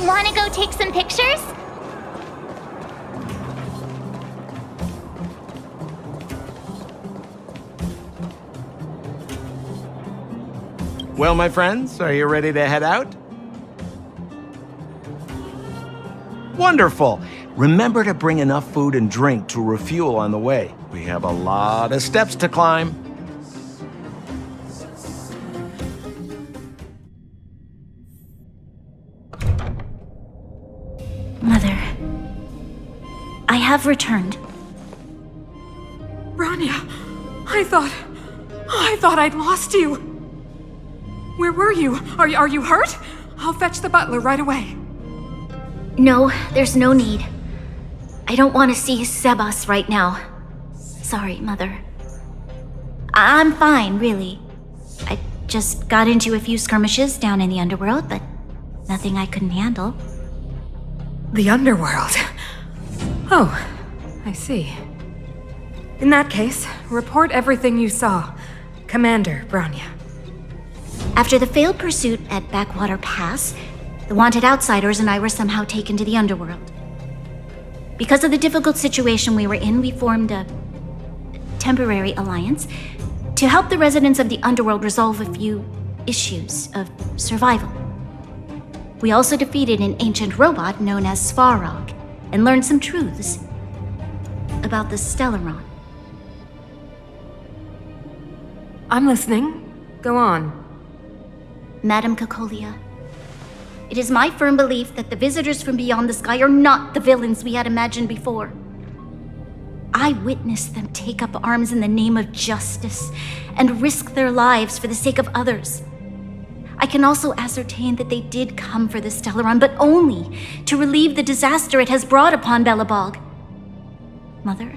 Wanna go take some pictures? Well, my friends, are you ready to head out? Wonderful! Remember to bring enough food and drink to refuel on the way. We have a lot of steps to climb. Mother, I have returned. Bronya, I thought I'd lost you. Where were you? Are you hurt? I'll fetch the butler right away. No, there's no need. I don't want to see Sebas right now. Sorry, Mother. I'm fine, really. I just got into a few skirmishes down in the underworld, but nothing I couldn't handle. The underworld? Oh, I see. In that case, report everything you saw. Commander Bronya. After the failed pursuit at Backwater Pass, the wanted outsiders and I were somehow taken to the underworld. Because of the difficult situation we were in, we formed a temporary alliance to help the residents of the underworld resolve a few issues of survival. We also defeated an ancient robot known as Svarog and learned some truths about the Stellaron. I'm listening. Go on. Madam Kokolia, it is my firm belief that the visitors from beyond the sky are not the villains we had imagined before. I witnessed them take up arms in the name of justice and risk their lives for the sake of others. I can also ascertain that they did come for the Stellaron, but only to relieve the disaster it has brought upon Belobog. Mother,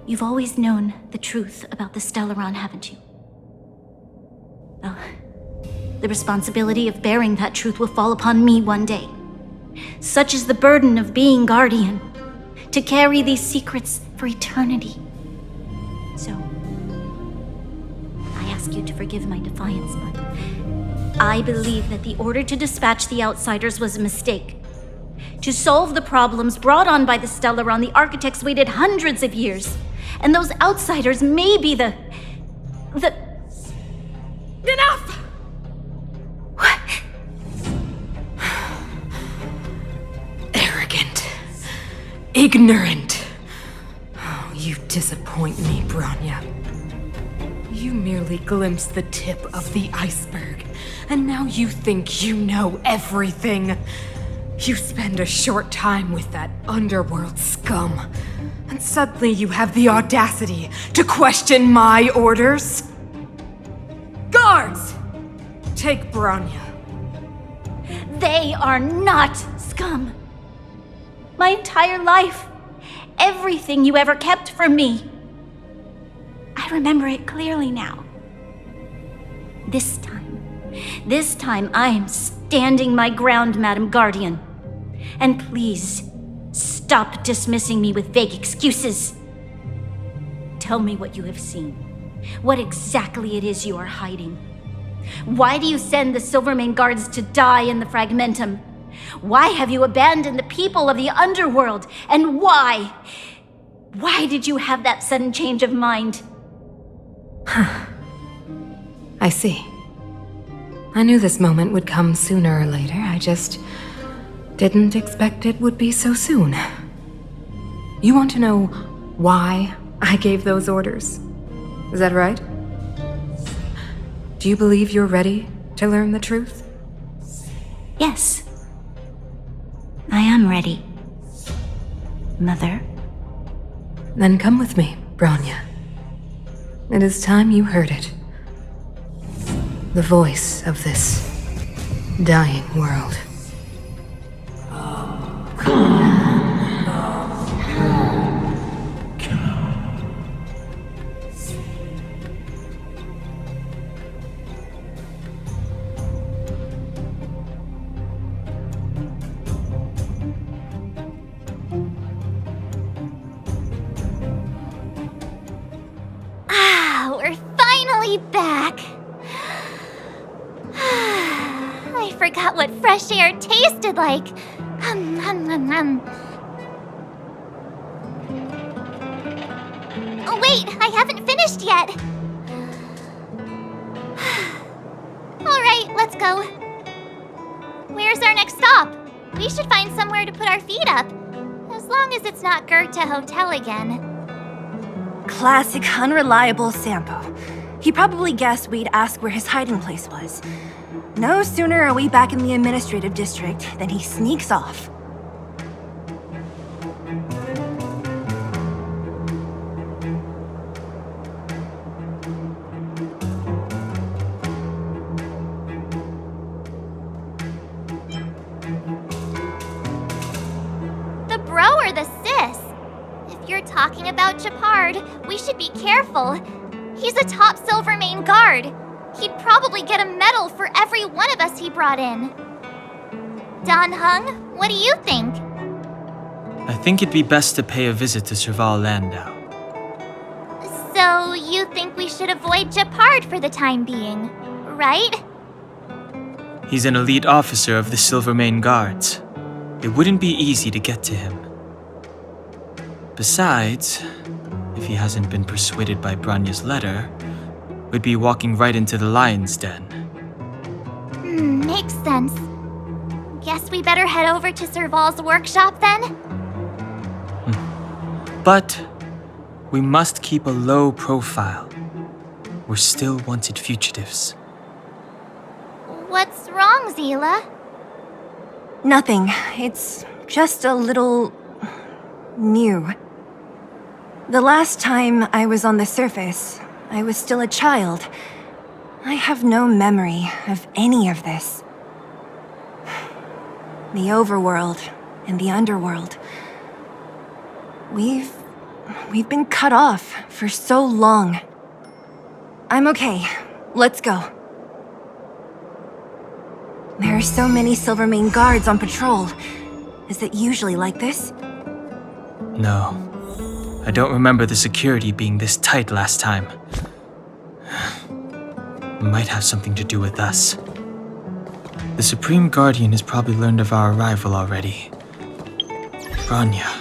you've always known the truth about the Stellaron, haven't you? Well, the responsibility of bearing that truth will fall upon me one day. Such is the burden of being guardian, to carry these secrets for eternity. So, I ask you to forgive my defiance, but I believe that the order to dispatch the outsiders was a mistake. To solve the problems brought on by the Stellaron, the architects waited hundreds of years, and those outsiders may be the... Enough! What? Arrogant. Ignorant. Oh, you disappoint me, Bronya. You merely glimpsed the tip of the iceberg, and now you think you know everything. You spend a short time with that underworld scum, and suddenly you have the audacity to question my orders? Guards! Take Bronya. They are not scum. My entire life, everything you ever kept from me. I remember it clearly now. This time I am standing my ground, Madam Guardian. And please, stop dismissing me with vague excuses. Tell me what you have seen. What exactly it is you are hiding. Why do you send the Silvermane guards to die in the Fragmentum? Why have you abandoned the people of the underworld? And why? Why did you have that sudden change of mind? I see. I knew this moment would come sooner or later. I just didn't expect it would be so soon. You want to know why I gave those orders? Is that right? Do you believe you're ready to learn the truth? Yes. I am ready. Mother? Then come with me, Bronya. It is time you heard it. The voice of this dying world. We're finally back. I forgot what fresh air tasted like. Oh, wait, I haven't finished yet. Alright, let's go. Where's our next stop? We should find somewhere to put our feet up. As long as it's not Goethe Hotel again. Classic unreliable Sampo. He probably guessed we'd ask where his hiding place was. No sooner are we back in the administrative district than he sneaks off. The bro or the sis? If you're talking about Japard, we should be careful. He's a top Silvermane guard. He'd probably get a medal for every one of us he brought in. Dань Хэн, what do you think? I think it'd be best to pay a visit to Serval Landau. So, you think we should avoid Japard for the time being, right? He's an elite officer of the Silvermane Guards. It wouldn't be easy to get to him. Besides, if he hasn't been persuaded by Branya's letter, we'd be walking right into the lion's den. Makes sense. Guess we better head over to Serval's workshop then? But we must keep a low profile. We're still wanted fugitives. What's wrong, Zila? Nothing. It's just a little... new. The last time I was on the surface, I was still a child. I have no memory of any of this. The overworld and the underworld. We've been cut off for so long. I'm okay. Let's go. There are so many Silvermane guards on patrol. Is it usually like this? No. I don't remember the security being this tight last time. It might have something to do with us. The Supreme Guardian has probably learned of our arrival already. Branya.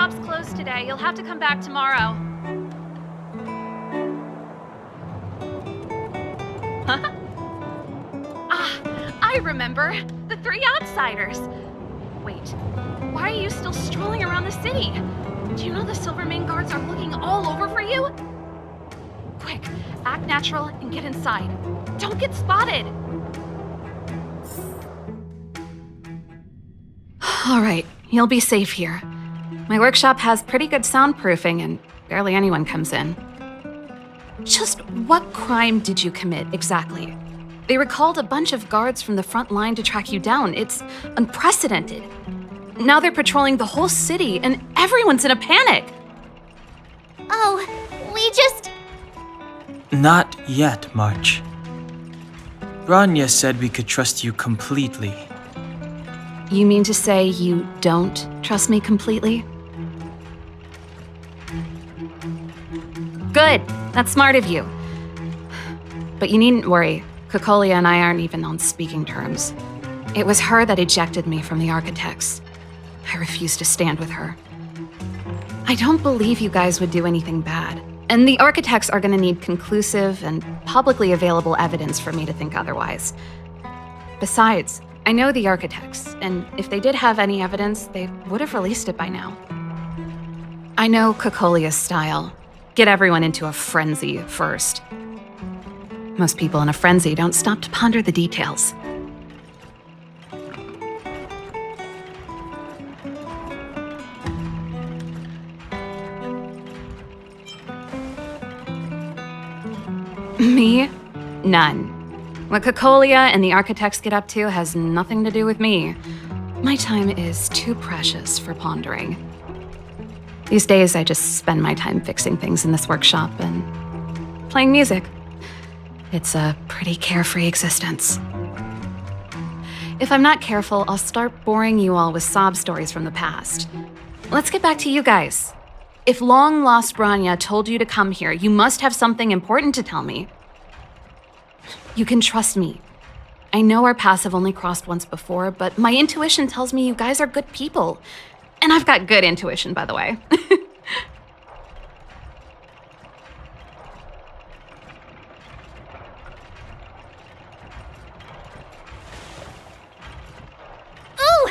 shop's closed today. You'll have to come back tomorrow. Huh? I remember. The three outsiders. Wait, why are you still strolling around the city? Do you know the Silvermane guards are looking all over for you? Quick, act natural and get inside. Don't get spotted! Alright, you'll be safe here. My workshop has pretty good soundproofing and barely anyone comes in. Just what crime did you commit, exactly? They recalled a bunch of guards from the front line to track you down. It's unprecedented. Now they're patrolling the whole city and everyone's in a panic! Oh, we just... Not yet, March. Bronya said we could trust you completely. You mean to say you don't trust me completely? Good! That's smart of you. But you needn't worry. Cocolia and I aren't even on speaking terms. It was her that ejected me from the Architects. I refuse to stand with her. I don't believe you guys would do anything bad. And the Architects are gonna need conclusive and publicly available evidence for me to think otherwise. Besides, I know the Architects, and if they did have any evidence, they would have released it by now. I know Cocolia's style. Get everyone into a frenzy first. Most people in a frenzy don't stop to ponder the details. Me? None. What Cocolia and the Architects get up to has nothing to do with me. My time is too precious for pondering. These days, I just spend my time fixing things in this workshop and playing music. It's a pretty carefree existence. If I'm not careful, I'll start boring you all with sob stories from the past. Let's get back to you guys. If long-lost Bronya told you to come here, you must have something important to tell me. You can trust me. I know our paths have only crossed once before, but my intuition tells me you guys are good people. And I've got good intuition, by the way. Ooh,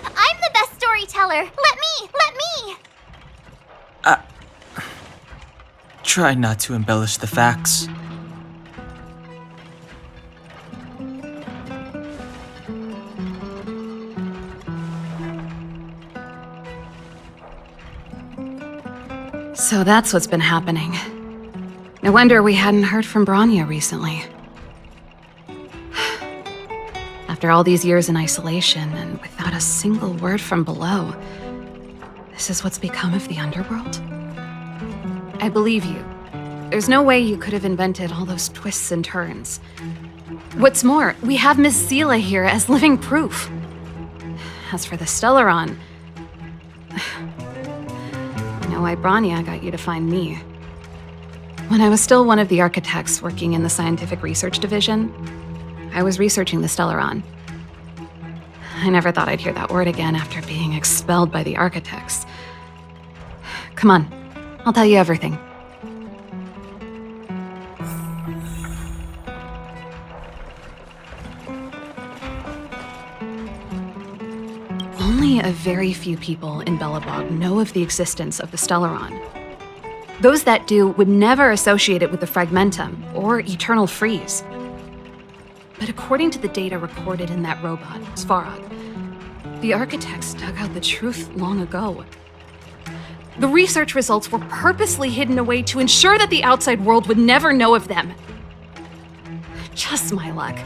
I'm the best storyteller! Let me! Try not to embellish the facts. So that's what's been happening. No wonder we hadn't heard from Bronya recently. After all these years in isolation and without a single word from below, this is what's become of the underworld? I believe you. There's no way you could have invented all those twists and turns. What's more, we have Miss Seela here as living proof. As for the Stellaron, I know why Bronya got you to find me. When I was still one of the Architects working in the Scientific Research Division, I was researching the Stellaron. I never thought I'd hear that word again after being expelled by the Architects. Come on, I'll tell you everything. Only a very few people in Belobog know of the existence of the Stellaron. Those that do would never associate it with the Fragmentum or Eternal Freeze. But according to the data recorded in that robot, Svarog, the Architects dug out the truth long ago. The research results were purposely hidden away to ensure that the outside world would never know of them. Just my luck.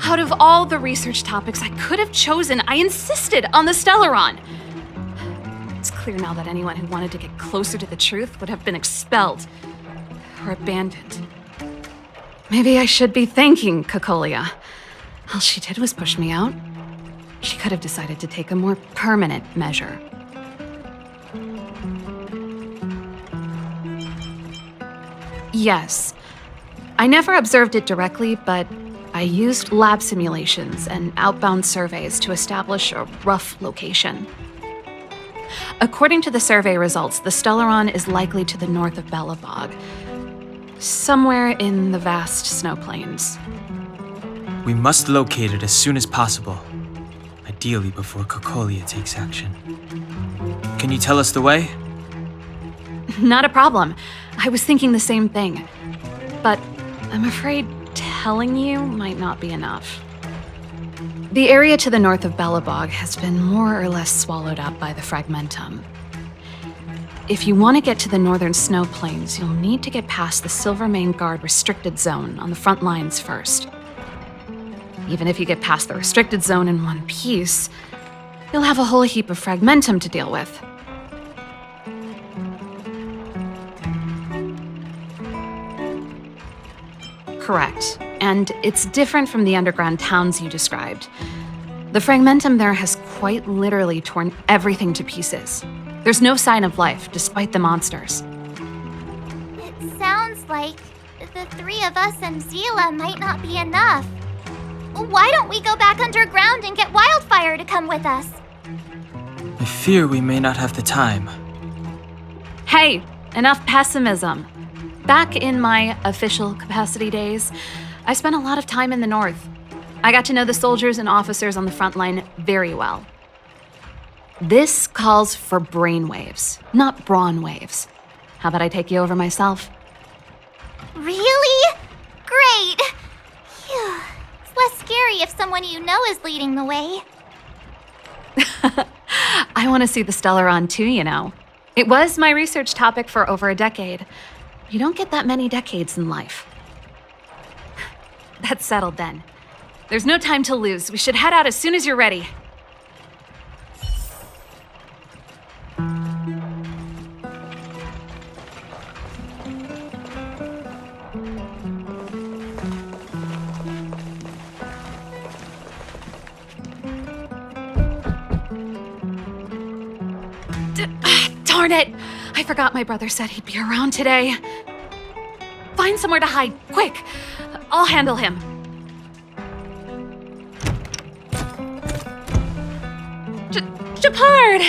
Out of all the research topics I could have chosen, I insisted on the Stellaron. It's clear now that anyone who wanted to get closer to the truth would have been expelled or abandoned. Maybe I should be thanking Cocolia. All she did was push me out. She could have decided to take a more permanent measure. Yes. I never observed it directly, but I used lab simulations and outbound surveys to establish a rough location. According to the survey results, the Stellaron is likely to the north of Belobog, somewhere in the vast snow plains. We must locate it as soon as possible, ideally before Cocolia takes action. Can you tell us the way? Not a problem. I was thinking the same thing. But I'm afraid telling you might not be enough. The area to the north of Belobog has been more or less swallowed up by the Fragmentum. If you want to get to the northern snow plains, you'll need to get past the Silvermane Guard restricted zone on the front lines first. Even if you get past the restricted zone in one piece, you'll have a whole heap of Fragmentum to deal with. Correct. And it's different from the underground towns you described. The Fragmentum there has quite literally torn everything to pieces. There's no sign of life, despite the monsters. It sounds like the three of us and Zila might not be enough. Why don't we go back underground and get Wildfire to come with us? I fear we may not have the time. Hey, enough pessimism. Back in my official capacity days, I spent a lot of time in the north. I got to know the soldiers and officers on the front line very well. This calls for brainwaves, not brawn waves. How about I take you over myself? Really? Great! Phew. It's less scary if someone you know is leading the way. I want to see the Stellaron too, you know. It was my research topic for over a decade. You don't get that many decades in life. That's settled then. There's no time to lose. We should head out as soon as you're ready. Darn it! I forgot my brother said he'd be around today. Find somewhere to hide, quick! I'll handle him. Shepard!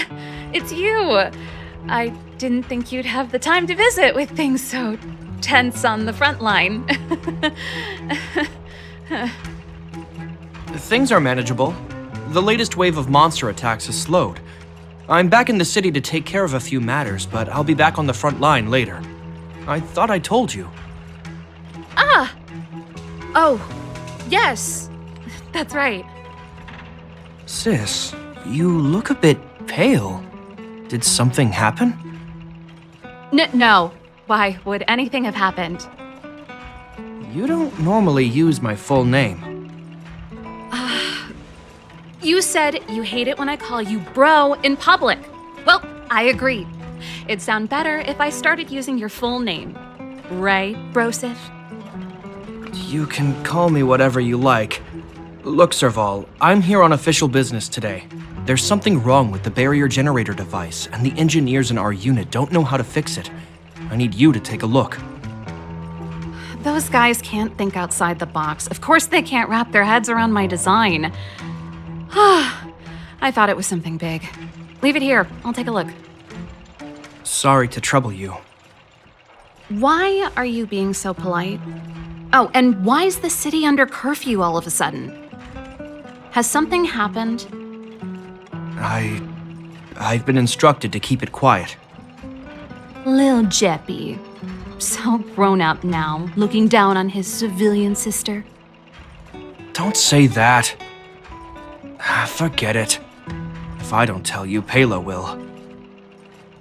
It's you! I didn't think you'd have the time to visit with things so tense on the front line. Things are manageable. The latest wave of monster attacks has slowed. I'm back in the city to take care of a few matters, but I'll be back on the front line later. I thought I told you. Ah! Oh, yes. That's right. Sis, you look a bit pale. Did something happen? No. Why would anything have happened? You don't normally use my full name. You said you hate it when I call you bro in public. Well, I agree. It'd sound better if I started using your full name. Right, Brosif? You can call me whatever you like. Look, Serval, I'm here on official business today. There's something wrong with the barrier generator device, and the engineers in our unit don't know how to fix it. I need you to take a look. Those guys can't think outside the box. Of course they can't wrap their heads around my design. I thought it was something big. Leave it here. I'll take a look. Sorry to trouble you. Why are you being so polite? Oh, and why is the city under curfew all of a sudden? Has something happened? I've been instructed to keep it quiet. Lil Jeppy. So grown up now, looking down on his civilian sister. Don't say that. Forget it. If I don't tell you, Pela will.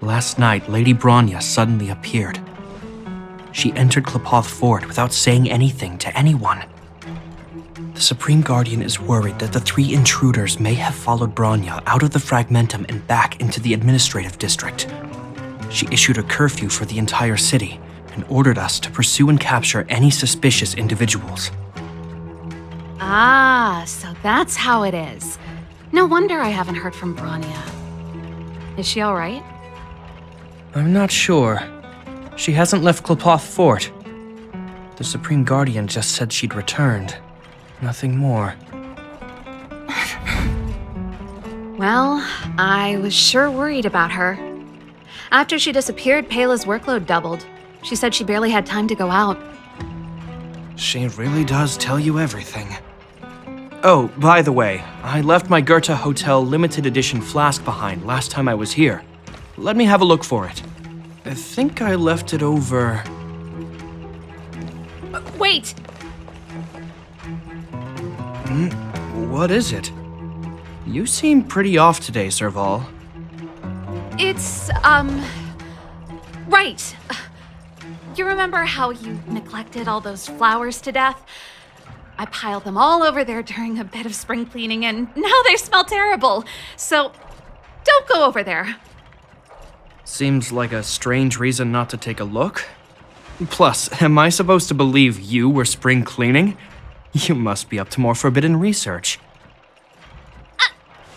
Last night, Lady Bronya suddenly appeared. She entered Klepoth Fort without saying anything to anyone. The Supreme Guardian is worried that the three intruders may have followed Bronya out of the Fragmentum and back into the administrative district. She issued a curfew for the entire city and ordered us to pursue and capture any suspicious individuals. Ah, so that's how it is. No wonder I haven't heard from Bronya. Is she all right? I'm not sure. She hasn't left Klepoth Fort. The Supreme Guardian just said she'd returned. Nothing more. Well, I was sure worried about her. After she disappeared, Payla's workload doubled. She said she barely had time to go out. She really does tell you everything. Oh, by the way, I left my Goethe Hotel limited edition flask behind last time I was here. Let me have a look for it. I think I left it over... Wait! What is it? You seem pretty off today, Serval. It's, right. You remember how you neglected all those flowers to death? I piled them all over there during a bit of spring cleaning, and now they smell terrible. So, don't go over there. Seems like a strange reason not to take a look. Plus, am I supposed to believe you were spring cleaning? You must be up to more forbidden research.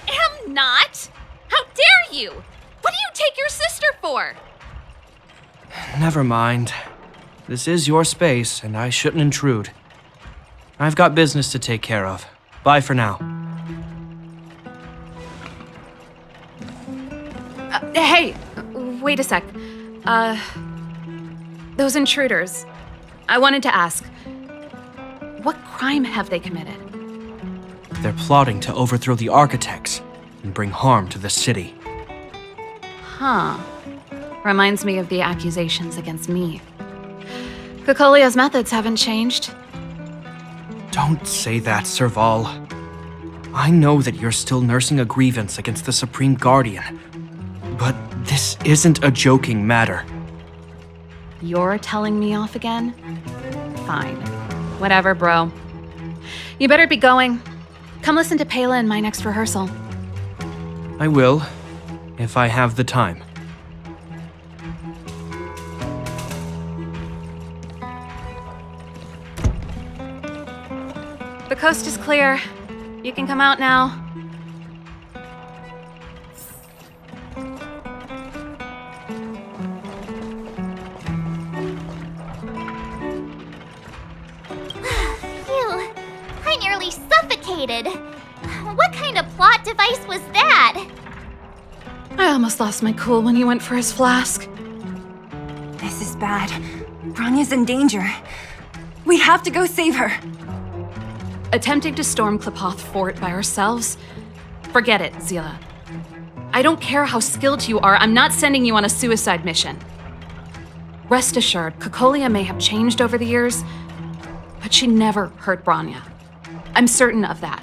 Am not! How dare you! What do you take your sister for? Never mind. This is your space, and I shouldn't intrude. I've got business to take care of. Bye for now. Hey, wait a sec. Those intruders. I wanted to ask, what crime have they committed? They're plotting to overthrow the architects and bring harm to the city. Huh. Reminds me of the accusations against me. Kokolia's methods haven't changed. Don't say that, Serval. I know that you're still nursing a grievance against the Supreme Guardian, but this isn't a joking matter. You're telling me off again? Fine. Whatever, bro. You better be going. Come listen to Payla in my next rehearsal. I will, if I have the time. The coast is clear. You can come out now. Phew, I nearly suffocated. What kind of plot device was that? I almost lost my cool when he went for his flask. This is bad. Bronya's in danger. We have to go save her. Attempting to storm Klipoth Fort by ourselves? Forget it, Zila. I don't care how skilled you are, I'm not sending you on a suicide mission. Rest assured, Kokolia may have changed over the years, but she never hurt Bronya. I'm certain of that.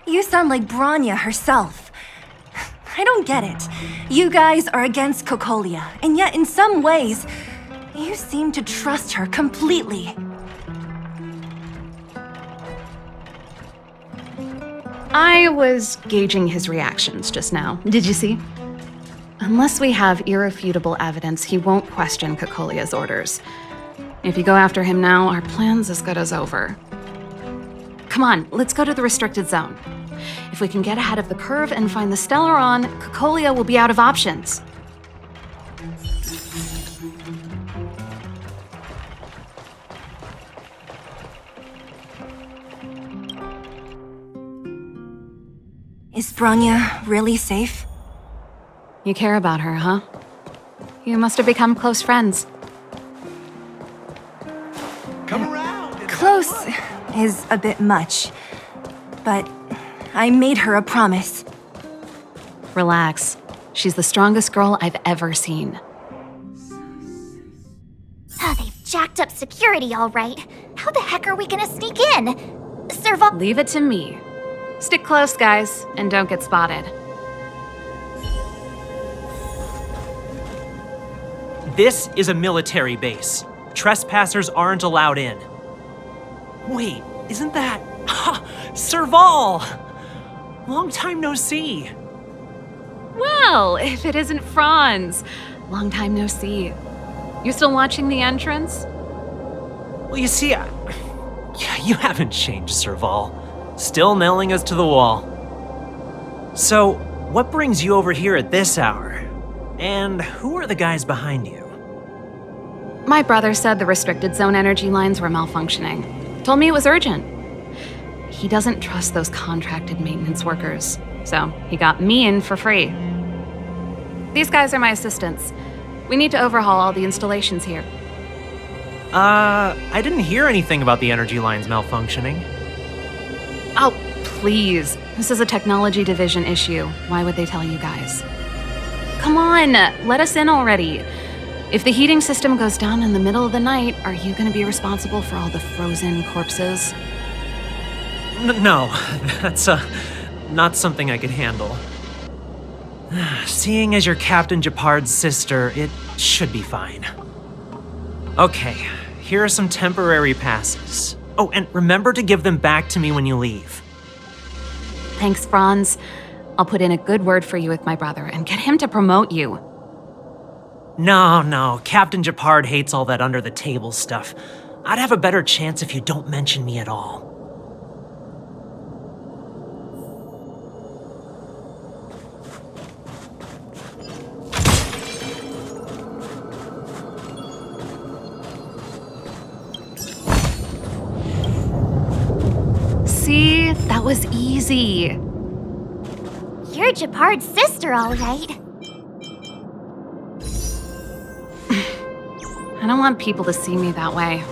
You sound like Bronya herself. I don't get it. You guys are against Kokolia, and yet in some ways, you seem to trust her completely. I was gauging his reactions just now. Did you see? Unless we have irrefutable evidence, he won't question Kokolia's orders. If you go after him now, our plan's as good as over. Come on, let's go to the restricted zone. If we can get ahead of the curve and find the Stellaron, Kokolia will be out of options. Is Bronya really safe? You care about her, huh? You must have become close friends. Close is a bit much, but I made her a promise. Relax. She's the strongest girl I've ever seen. Oh, they've jacked up security all right. How the heck are we gonna sneak in? Serval... Leave it to me. Stick close, guys, and don't get spotted. This is a military base. Trespassers aren't allowed in. Wait, isn't that... Serval! Long time no see. Well, if it isn't Franz. Long time no see. You still watching the entrance? Well, you see, you haven't changed, Serval. Still nailing us to the wall. So, what brings you over here at this hour? And who are the guys behind you? My brother said the restricted zone energy lines were malfunctioning. Told me it was urgent. he doesn't trust those contracted maintenance workers. So he got me in for free. These guys are my assistants. We need to overhaul all the installations here. I didn't hear anything about the energy lines malfunctioning. Oh, please. This is a technology division issue. Why would they tell you guys? Come on, let us in already. If the heating system goes down in the middle of the night, are you gonna be responsible for all the frozen corpses? No, that's not something I could handle. Seeing as you're Captain Japard's sister, it should be fine. Okay, here are some temporary passes. Oh, and remember to give them back to me when you leave. Thanks, Franz. I'll put in a good word for you with my brother and get him to promote you. No, Captain Japard hates all that under-the-table stuff. I'd have a better chance if you don't mention me at all. See? That was easy. You're Japard's sister, all right. I don't want people to see me that way.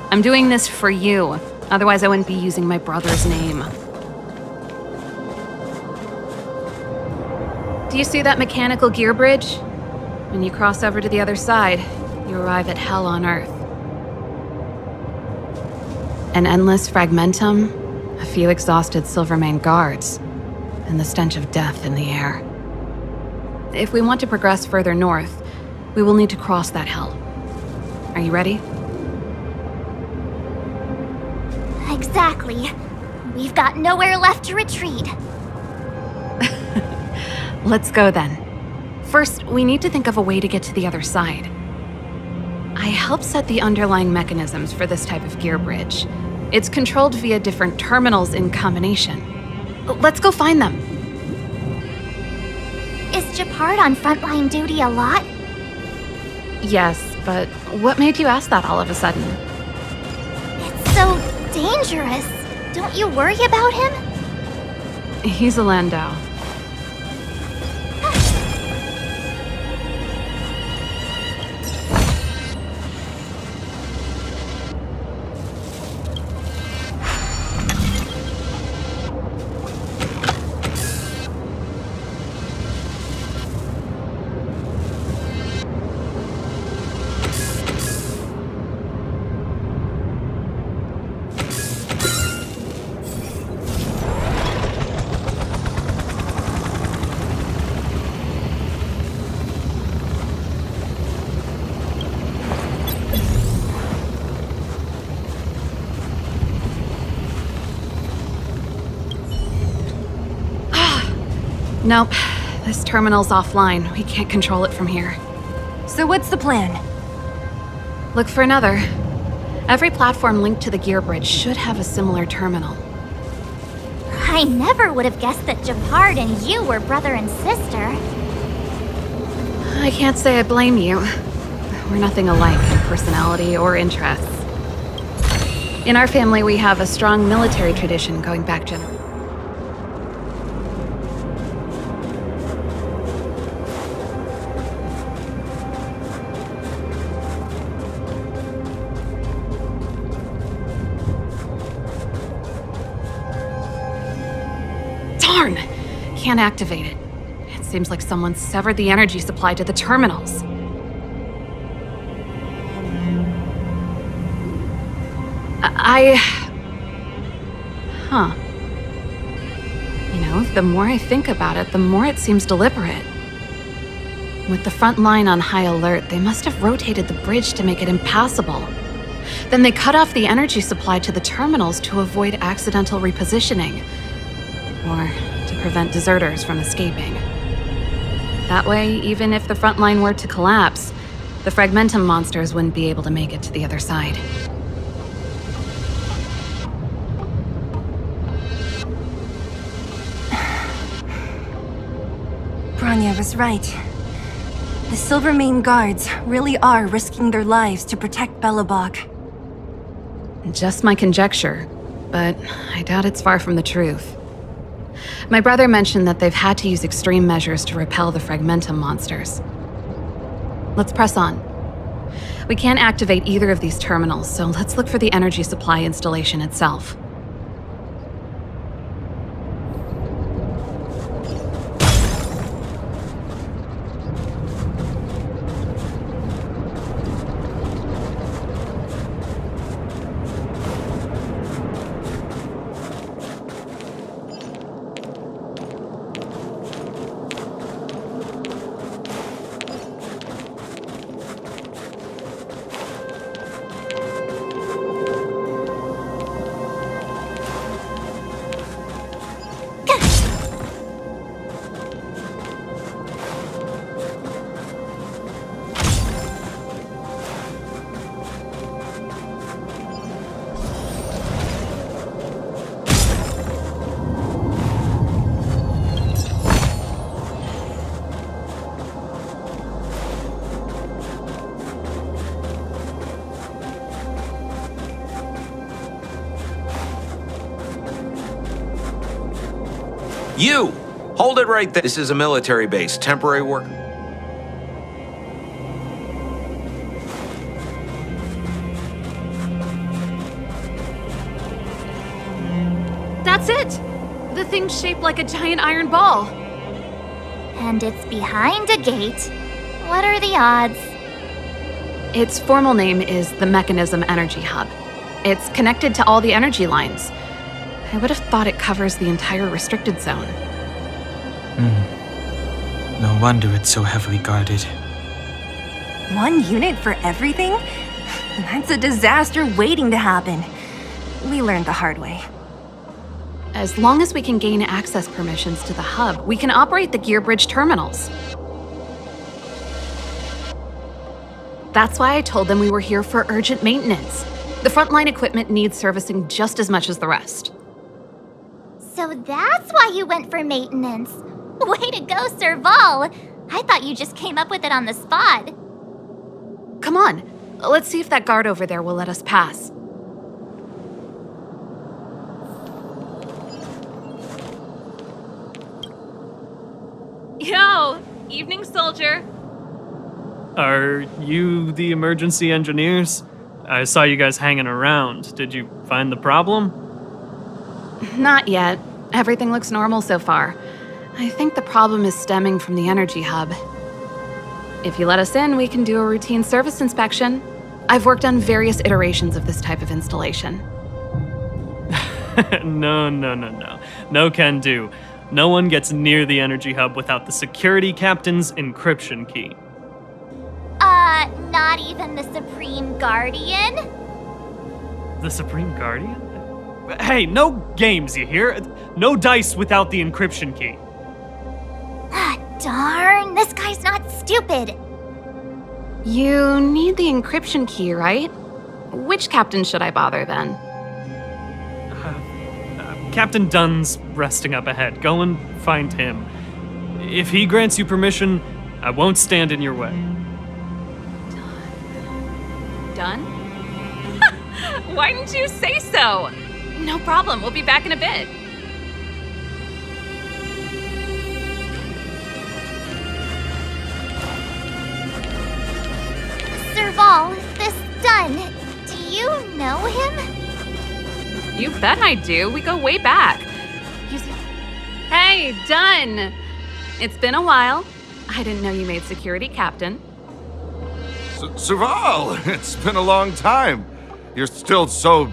I'm doing this for you. Otherwise, I wouldn't be using my brother's name. Do you see that mechanical gear bridge? When you cross over to the other side, you arrive at Hell on Earth. An endless fragmentum, a few exhausted Silvermane guards, and the stench of death in the air. If we want to progress further north, we will need to cross that hell. Are you ready? Exactly. We've got nowhere left to retreat. Let's go then. First, we need to think of a way to get to the other side. I helped set the underlying mechanisms for this type of gear bridge. It's controlled via different terminals in combination. Let's go find them. Is Japard on frontline duty a lot? Yes, but what made you ask that all of a sudden? It's so dangerous. Don't you worry about him? He's a Landau. Nope. This terminal's offline. We can't control it from here. So what's the plan? Look for another. Every platform linked to the gear bridge should have a similar terminal. I never would have guessed that Japard and you were brother and sister. I can't say I blame you. We're nothing alike in personality or interests. In our family, we have a strong military tradition going back generations. Darn! Can't activate it. It seems like someone severed the energy supply to the terminals. Huh. You know, the more I think about it, the more it seems deliberate. With the front line on high alert, they must have rotated the bridge to make it impassable. Then they cut off the energy supply to the terminals to avoid accidental repositioning. Or to prevent deserters from escaping. That way, even if the front line were to collapse, the fragmentum monsters wouldn't be able to make it to the other side. Bronya was right. The Silvermane guards really are risking their lives to protect Belobog. Just my conjecture. but I doubt it's far from the truth. My brother mentioned that they've had to use extreme measures to repel the Fragmentum monsters. Let's press on. We can't activate either of these terminals, so let's look for the energy supply installation itself. You! Hold it right there. This is a military base. Temporary work. That's it! The thing's shaped like a giant iron ball. And it's behind a gate. What are the odds? Its formal name is the Mechanism Energy Hub. It's connected to all the energy lines. I would have thought it covers the entire restricted zone. No wonder it's so heavily guarded. One unit for everything? That's a disaster waiting to happen. We learned the hard way. As long as we can gain access permissions to the hub, we can operate the gear bridge terminals. That's why I told them we were here for urgent maintenance. The frontline equipment needs servicing just as much as the rest. So that's why you went for maintenance. Way to go, Serval! I thought you just came up with it on the spot. Come on, let's see if that guard over there will let us pass. Yo, evening, soldier. Are you the emergency engineers? I saw you guys hanging around. Did you find the problem? Not yet. Everything looks normal so far. I think the problem is stemming from the energy hub. If you let us in, we can do a routine service inspection. I've worked on various iterations of this type of installation. No. No can do. No one gets near the energy hub without the security captain's encryption key. Not even the Supreme Guardian? The Supreme Guardian? Hey, no games, you hear? No dice without the encryption key. Ah, darn, this guy's not stupid. You need the encryption key, right? Which captain should I bother then? Captain Dunn's resting up ahead. Go and find him. If he grants you permission, I won't stand in your way. Done? Why didn't you say so? No problem, we'll be back in a bit. Serval, this Dunn, do you know him? You bet I do. We go way back. Hey, Dunn! It's been a while. I didn't know you made security captain. Serval, it's been a long time. You're still so...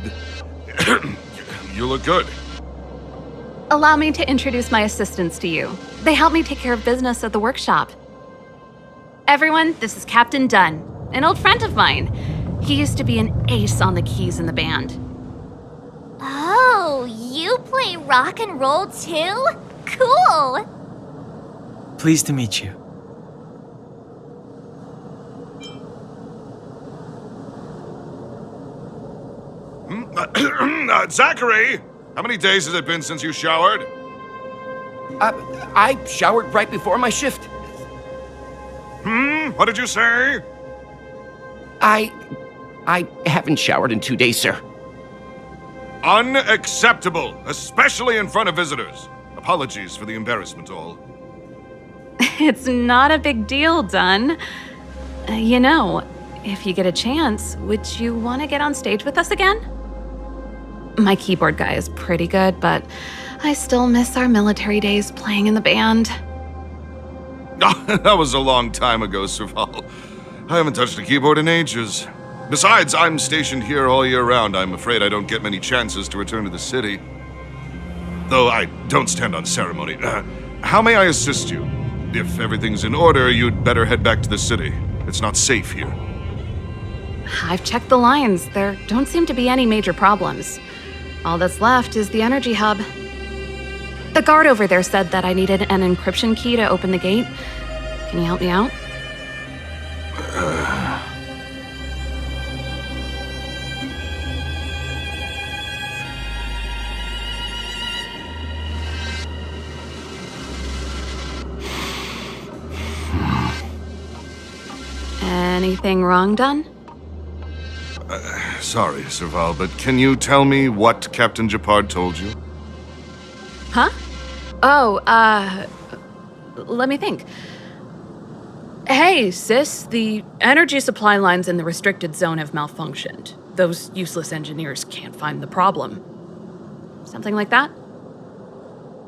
You look good. Allow me to introduce my assistants to you. They help me take care of business at the workshop. Everyone, this is Captain Dunn, an old friend of mine. He used to be an ace on the keys in the band. Oh, you play rock and roll too? Cool! Pleased to meet you. Zachary, how many days has it been since you showered? I showered right before my shift. What did you say? I haven't showered in 2 days, sir. Unacceptable, especially in front of visitors. Apologies for the embarrassment, all. It's not a big deal, Dun. You know, if you get a chance, would you want to get on stage with us again? My keyboard guy is pretty good, but I still miss our military days playing in the band. That was a long time ago, Serval. I haven't touched a keyboard in ages. Besides, I'm stationed here all year round. I'm afraid I don't get many chances to return to the city. Though I don't stand on ceremony. How may I assist you? If everything's in order, you'd better head back to the city. It's not safe here. I've checked the lines. There don't seem to be any major problems. All that's left is the energy hub. The guard over there said that I needed an encryption key to open the gate. Can you help me out? Anything wrong, Dun? Sorry, Serval, but can you tell me what Captain Japard told you? Huh? Oh, let me think. Hey, sis, the energy supply lines in the restricted zone have malfunctioned. Those useless engineers can't find the problem. Something like that?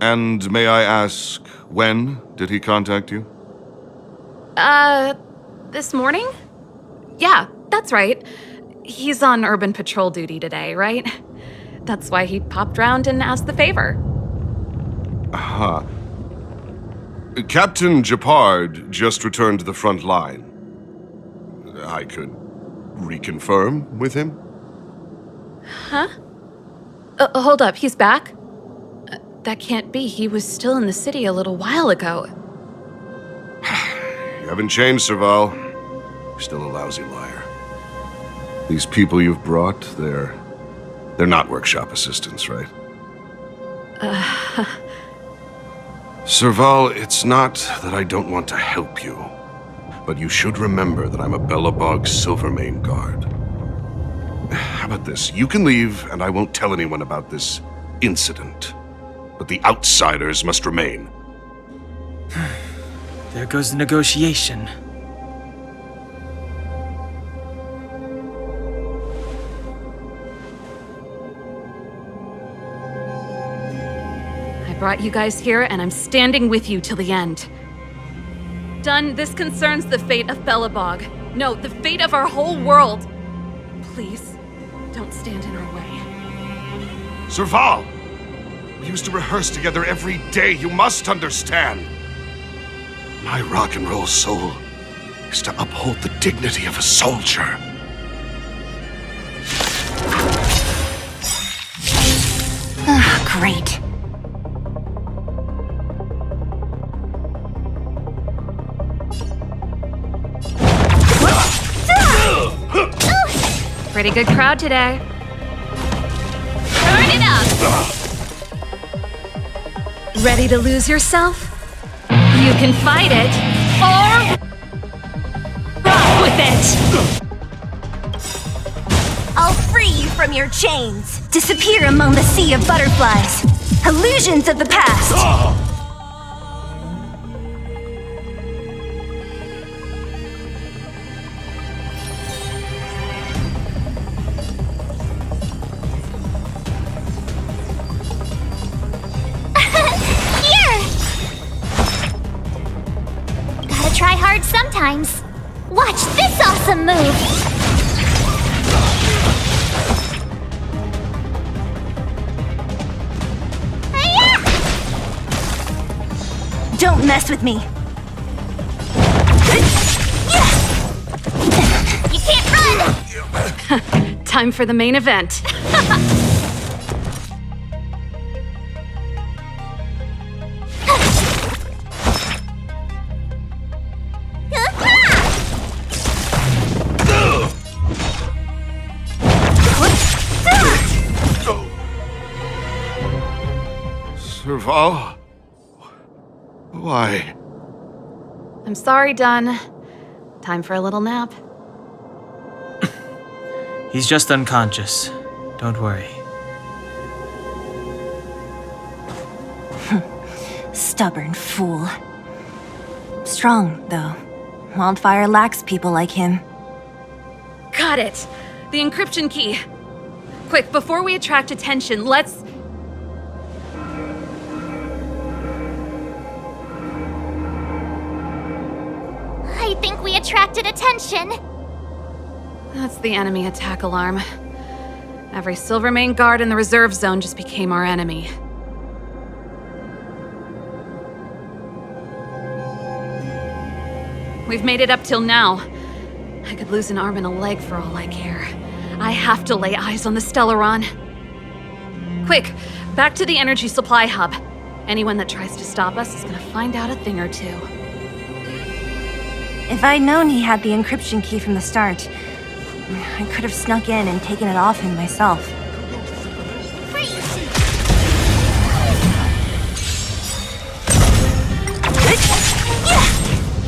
And may I ask, when did he contact you? This morning? Yeah, that's right. He's on urban patrol duty today, right? That's why he popped round and asked the favor. Huh. Captain Japard just returned to the front line. I could reconfirm with him? Huh? Hold up, he's back? That can't be. He was still in the city a little while ago. You haven't changed, Serval. You're still a lousy liar. These people you've brought, they're not workshop assistants, right? Serval, it's not that I don't want to help you, but you should remember that I'm a Belobog Silvermane guard. How about this? You can leave, and I won't tell anyone about this incident. But the outsiders must remain. There goes the negotiation. I brought you guys here, and I'm standing with you till the end. Dun, this concerns the fate of Belobog. No, the fate of our whole world. Please, don't stand in our way. Serval! We used to rehearse together every day, you must understand. My rock and roll soul is to uphold the dignity of a soldier. Great. Pretty good crowd today. Turn it up! Ready to lose yourself? You can fight it, or rock with it! I'll free you from your chains. Disappear among the sea of butterflies. Illusions of the past. Try hard sometimes. Watch this awesome move! Hi-ya! Don't mess with me. You can't run! Time for the main event. Serval? Why? I'm sorry, Dun. Time for a little nap. He's just unconscious. Don't worry. Stubborn fool. Strong, though. Wildfire lacks people like him. Got it! The encryption key. Quick, before we attract attention, let's... I think we attracted attention. That's the enemy attack alarm. Every Silvermane guard in the reserve zone just became our enemy. We've made it up till now. I could lose an arm and a leg for all I care. I have to lay eyes on the Stellaron. Quick, back to the energy supply hub. Anyone that tries to stop us is gonna find out a thing or two. If I'd known he had the encryption key from the start, I could have snuck in and taken it off him myself.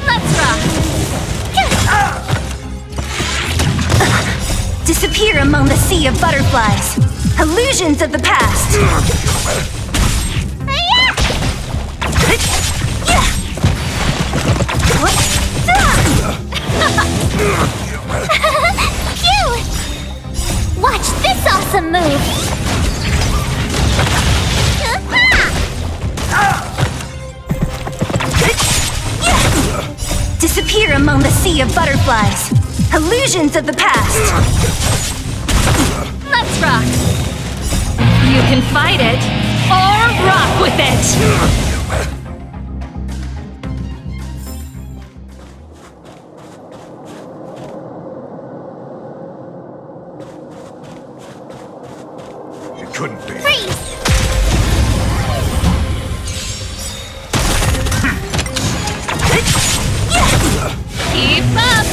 Let's rock! Disappear among the sea of butterflies. Illusions of the past. Cute! Watch this awesome move! Disappear among the sea of butterflies. Illusions of the past. Let's rock! You can fight it, or rock with it! Couldn't be. Freeze! Keep up!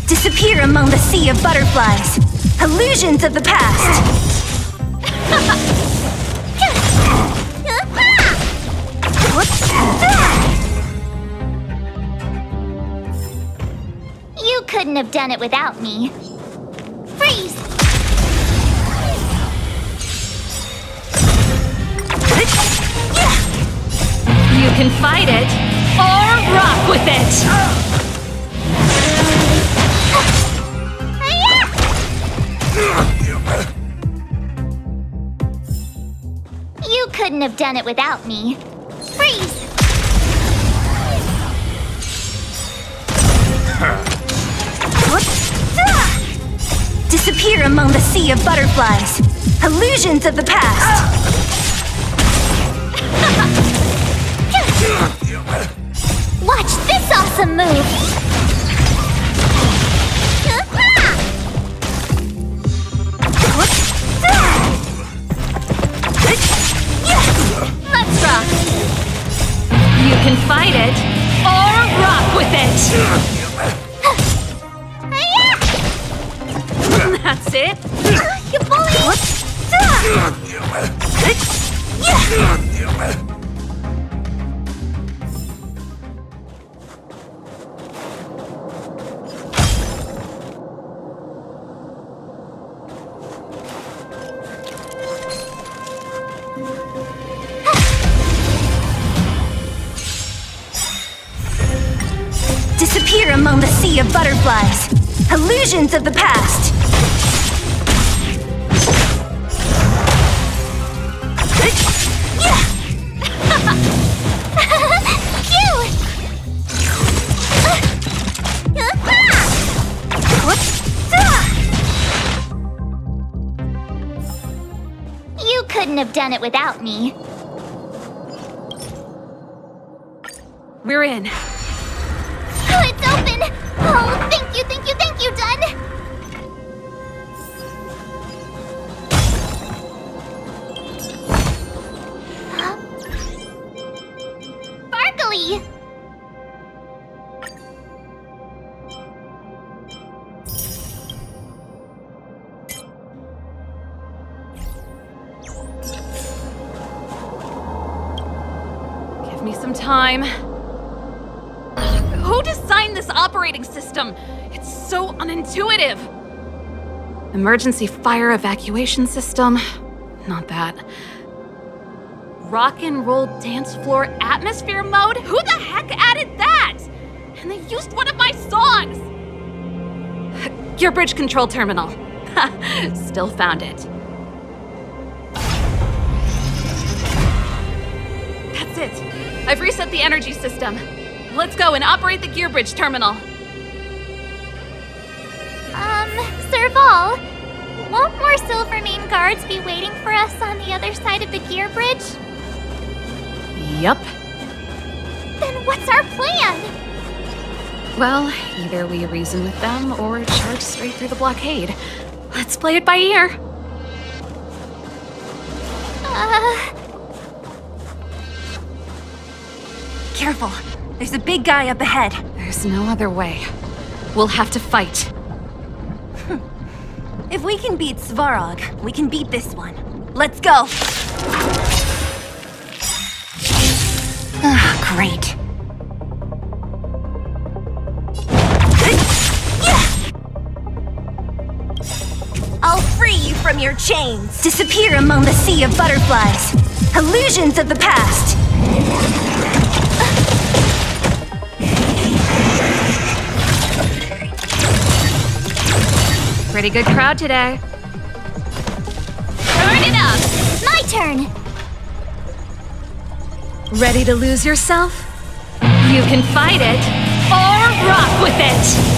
Disappear among the sea of butterflies. Illusions of the past. You couldn't have done it without me. Freeze! You can fight it, or rock with it! You couldn't have done it without me. Freeze! Disappear among the sea of butterflies. Illusions of the past. Watch this awesome move! Let's rock! You can fight it, or rock with it! That's it! You bully! Disappear among the sea of butterflies. Illusions of the past. You couldn't have done it without me. We're in. Oh, it's open! Oh, thank you, thank you, thank you, Dun! Sparkly! Give me some time. Who designed this operating system? It's so unintuitive. Emergency fire evacuation system? Not that. Rock and roll dance floor atmosphere mode? Who the heck added that? And they used one of my songs! Gear bridge control terminal. Still found it. That's it. I've reset the energy system. Let's go and operate the gear bridge terminal. Serval, won't more Silvermane guards be waiting for us on the other side of the gear bridge? Yup. Then what's our plan? Well, either we reason with them or charge straight through the blockade. Let's play it by ear. Careful. There's a big guy up ahead. There's no other way. We'll have to fight. If we can beat Svarog, we can beat this one. Let's go! Great. I'll free you from your chains. Disappear among the sea of butterflies. Illusions of the past. Pretty good crowd today. Turn it up! My turn! Ready to lose yourself? You can fight it, or rock with it!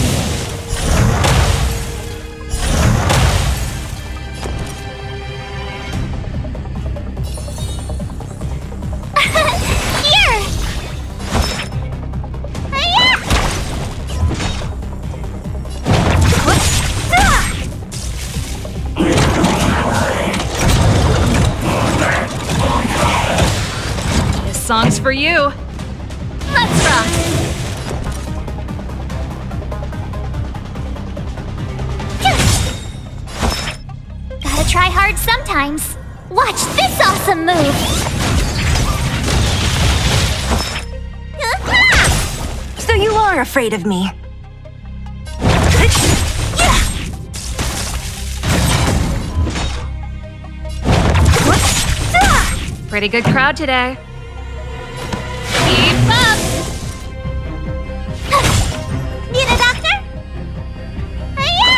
Songs for you. Let's rock! Gotta try hard sometimes. Watch this awesome move! So you are afraid of me. Pretty good crowd today. Keep up! Need a doctor? Hiya!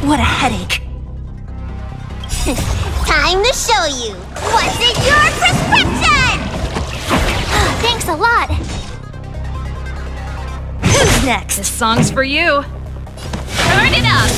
What a headache. Time to show you. What's in your prescription? Thanks a lot. Who's next? This song's for you. Turn it up!